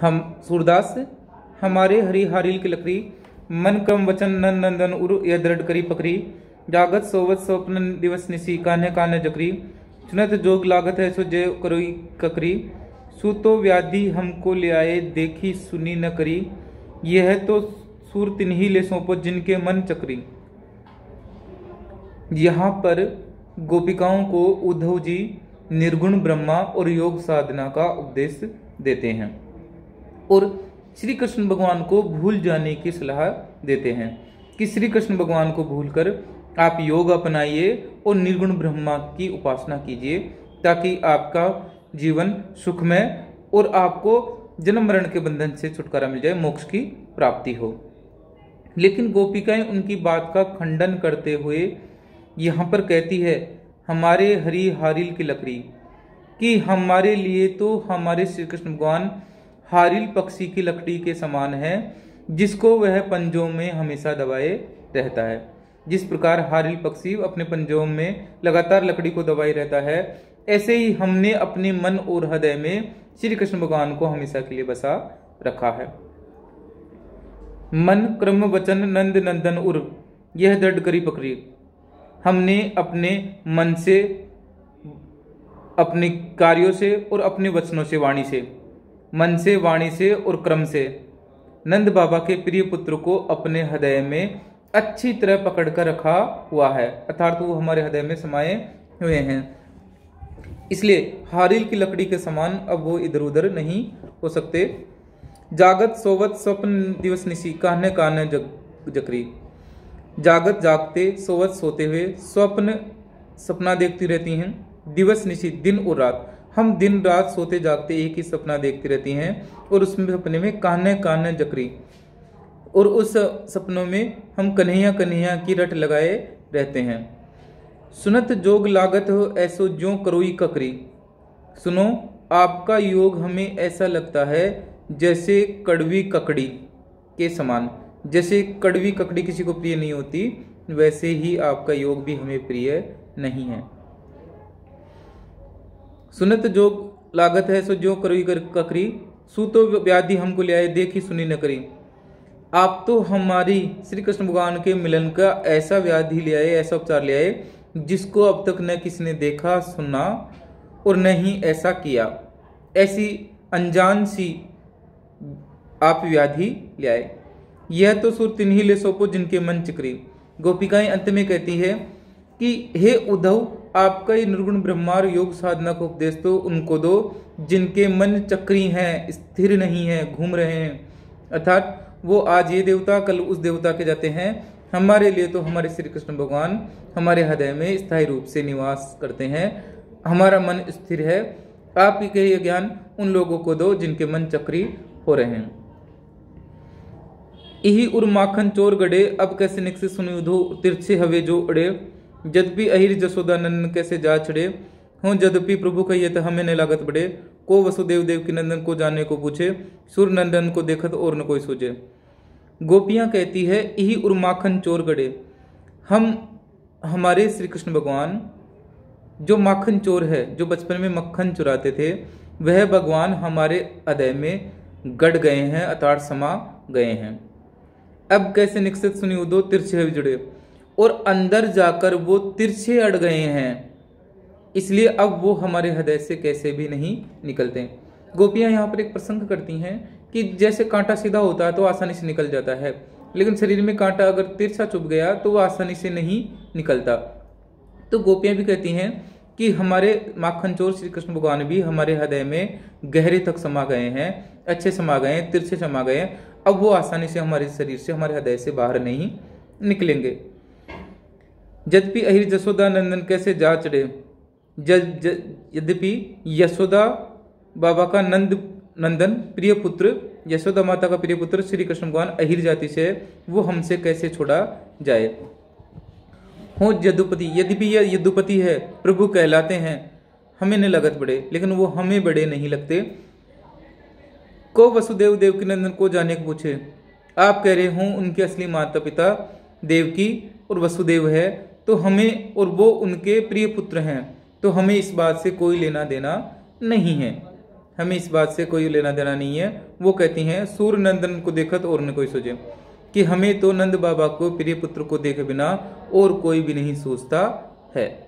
हम सूरदास हमारे हरि हारिल की लकड़ी मन क्रम वचन नन नंदन उर यह दृढ़ करी पकड़ी जागत सोवत स्वप्न दिवस निसी कान्हे कान्हे जकरी चुनत जोग लागत है सो जय करोई ककरी सु तो व्याधि हमको ले आए देखी सुनी न करी यह तो सूर तिन्ही ले सौंपो जिनके मन चक्री। यहाँ पर गोपिकाओं को उद्धव जी निर्गुण ब्रह्मा और योग साधना का उपदेश देते हैं और श्री कृष्ण भगवान को भूल जाने की सलाह देते हैं कि श्री कृष्ण भगवान को भूलकर आप योग अपनाइए और निर्गुण ब्रह्मा की उपासना कीजिए ताकि आपका जीवन सुखमय और आपको जन्म मरण के बंधन से छुटकारा मिल जाए, मोक्ष की प्राप्ति हो। लेकिन गोपिकाएं उनकी बात का खंडन करते हुए यहाँ पर कहती है हमारे हरि हारिल की लकड़ी कि हमारे लिए तो हमारे श्री कृष्ण भगवान हारिल पक्षी की लकड़ी के समान है जिसको वह पंजों में हमेशा दबाए रहता है। जिस प्रकार हारिल पक्षी अपने पंजों में लगातार लकड़ी को दबाए रहता है, ऐसे ही हमने अपने मन और हृदय में श्री कृष्ण भगवान को हमेशा के लिए बसा रखा है। मन क्रम वचन नंद नंदन उर यह दृढ़ करी पकड़ी, हमने अपने मन से, अपने कार्यों से और अपने वचनों से, वाणी से, मन से, वाणी से और क्रम से नंद बाबा के प्रिय पुत्र को अपने हृदय में अच्छी तरह पकड़कर रखा हुआ है, अर्थात वो हमारे हृदय में समाये हुए हैं। इसलिए हारिल की लकड़ी के समान अब वो इधर उधर नहीं हो सकते। जागत सोवत स्वप्न दिवस निशी कान्हे कान्हे जकरी, जागत जागते, सोवत सोते हुए, स्वप्न सपना देखती रहती हैं, दिवस निशी दिन और रात, हम दिन रात सोते जागते एक ही सपना देखती रहती हैं और उसमें सपने में कान्हे कान्हे जकरी, और उस सपनों में हम कन्हैया कन्हैया की रट लगाए रहते हैं। सुनत जोग लागत हो ऐसो ज्यों करोई ककरी, सुनो आपका योग हमें ऐसा लगता है जैसे कड़वी ककड़ी के समान। जैसे कड़वी ककड़ी किसी को प्रिय नहीं होती, वैसे ही आपका योग भी हमें प्रिय नहीं है। सुनत जोग लागत है सो ज्यों करोई ककरी, सु तो व्याधि हमको ले आए देखी सुनी न करी। आप तो हमारी श्री कृष्ण भगवान के मिलन का ऐसा व्याधि ले आए, ऐसा उपचार ले आए जिसको अब तक न किसी ने देखा, सुना और न ही ऐसा किया। ऐसी अनजान सी आप व्याधि ले आए। यह तो सुर तिन्ही ले सौंपो जिनके मन चक्री। गोपिकाएं अंत में कहती है कि हे उद्धव, आपका ये निर्गुण ब्रह्मार योग साधना का उपदेश तो उनको दो जिनके मन चक्री हैं, स्थिर नहीं है, घूम रहे हैं, अर्थात वो आज ये देवता कल उस देवता के जाते हैं। हमारे लिए तो हमारे श्री कृष्ण भगवान हमारे हृदय में स्थायी रूप से निवास करते हैं, हमारा मन स्थिर है। आप ही के ये ज्ञान उन लोगों को दो जिनके मन चक्री हो रहे हैं। यही उर माखन चोर गड़े, अब कैसे निकसे सुनि उधो तिरछे हवे जो अड़े। यद्यपि अहिर जसोदा नंदन कैसे जा छड़े, हो यद्यपि प्रभु कहिए तो हमें न लागत बड़े। को वसुदेव देव की नंदन को जानने को पूछे, सुर नंदन को देखत और न कोई सूझे। गोपियां कहती है यही उर माखन चोर गड़े, हम हमारे श्री कृष्ण भगवान जो माखन चोर है, जो बचपन में मक्खन चुराते थे, वह भगवान हमारे हृदय में गड़ गए हैं, अर्थात समा गए हैं। अब कैसे निकसित सुनी उदो तिरछे जुड़े, और अंदर जाकर वो तिरछे अड़ गए हैं, इसलिए अब वो हमारे हृदय से कैसे भी नहीं निकलते। गोपियां यहाँ पर एक प्रसंग करती हैं कि जैसे कांटा सीधा होता है तो आसानी से निकल जाता है, लेकिन शरीर में कांटा अगर तिरछा चुभ गया तो वो आसानी से नहीं निकलता। तो गोपियां भी कहती हैं कि हमारे माखन चोर श्री कृष्ण भगवान भी हमारे हृदय में गहरे तक समा गए हैं, अच्छे समा गए हैं, तिरछे समा गए हैं। अब वो आसानी से हमारे शरीर से, हमारे हृदय से बाहर नहीं निकलेंगे। यद्यपि अहिर जसोदा नंदन कैसे जा चढ़े, यद्यपि यशोदा बाबा का नंदन प्रिय पुत्र, यशोदा माता का प्रिय पुत्र श्री कृष्ण भगवान अहिर जाति से, वो हमसे कैसे छोड़ा जाए। हो यदुपति, यद्यपि यह यदुपति है, प्रभु कहलाते हैं, हमें न लगत बड़े, लेकिन वो हमें बड़े नहीं लगते। को वसुदेव देव की नंदन को जाने को पूछे, आप कह रहे हो उनके असली माता पिता देवकी और वसुदेव है, तो हमें, और वो उनके प्रिय पुत्र हैं, तो हमें इस बात से कोई लेना देना नहीं है। हमें इस बात से कोई लेना देना नहीं है। वो कहती हैं, सूर्य नंदन को देखत और न कोई सोचे, कि हमें तो नंद बाबा को प्रिय पुत्र को देखे बिना और कोई भी नहीं सोचता है।